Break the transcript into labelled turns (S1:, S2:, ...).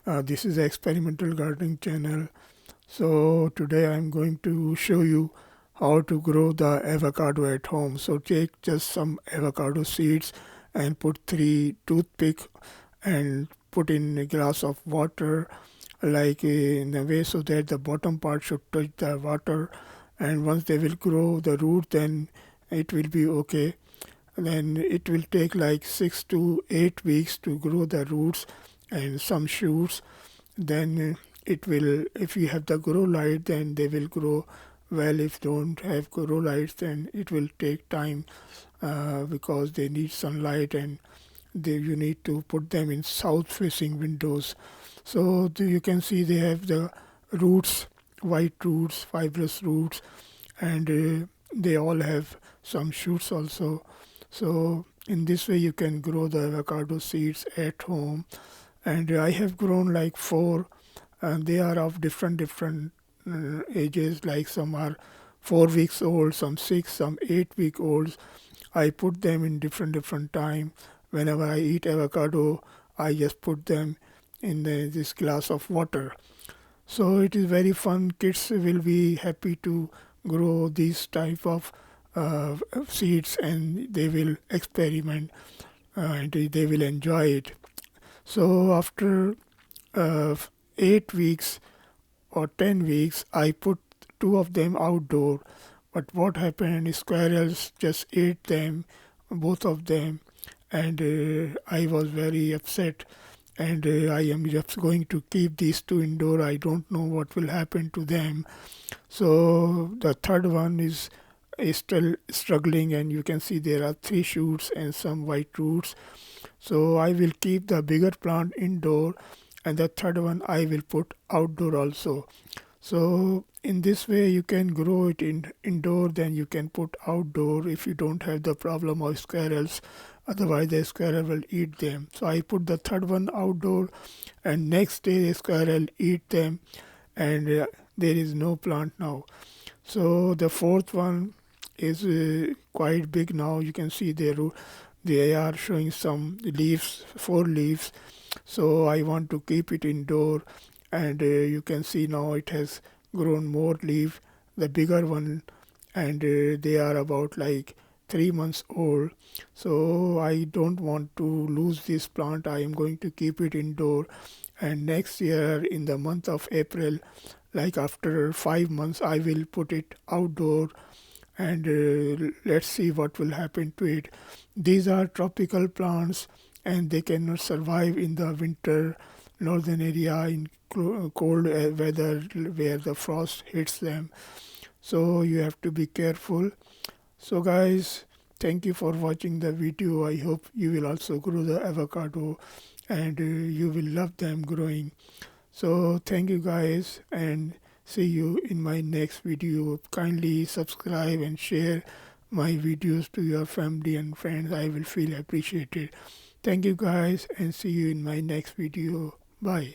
S1: This is the experimental gardening channel. So today I'm going to show you how to grow the avocado at home. So take just some avocado seeds and put 3 toothpicks and put in a glass of water, like in a way so that the bottom part should touch the water, and once they will grow the root, then it will be okay. Then it will take like 6 to 8 weeks to grow the roots and some shoots. Then it will, if you have the grow light, then they will grow well. If don't have grow lights, then it will take time, because they need sunlight, and you need to put them in south facing windows. So you can see they have the roots, white roots, fibrous roots, and they all have some shoots also. So in this way you can grow the avocado seeds at home. And I have grown like four, and they are of different ages. Like some are 4 weeks old, some 6, some 8 week olds. I put them in different time. Whenever I eat avocado, I just put them in this glass of water. So it is very fun. Kids will be happy to grow these type of seeds, and they will experiment, and they will enjoy it. So after uh, 8 weeks or 10 weeks, I put two of them outdoor. But what happened? Squirrels just ate them, both of them, and I was very upset. And I am just going to keep these two indoor. I don't know what will happen to them. So the third one is still struggling, and you can see there are 3 shoots and some white roots. So I will keep the bigger plant indoor, and the third one I will put outdoor also. So in this way you can grow it in indoor, then you can put outdoor if you don't have the problem of squirrels. Otherwise the squirrel will eat them. So I put the third one outdoor, and next day the squirrel eat them, and there is no plant now. So the fourth one is quite big now. You can see they are showing some leaves, 4 leaves. So I want to keep it indoor, and you can see now it has grown more leaf, the bigger one, and they are about like 3 months old. So I don't want to lose this plant. I am going to keep it indoor, and next year in the month of April, like after 5 months, I will put it outdoor, and let's see what will happen to it. These are tropical plants, and they cannot survive in the winter northern area in cold weather where the frost hits them. So you have to be careful. So guys, thank you for watching the video. I hope you will also grow the avocado, and you will love them growing. So thank you guys, and see you in my next video. Kindly subscribe and share my videos to your family and friends. I will feel appreciated. Thank you guys, and see you in my next video. Bye.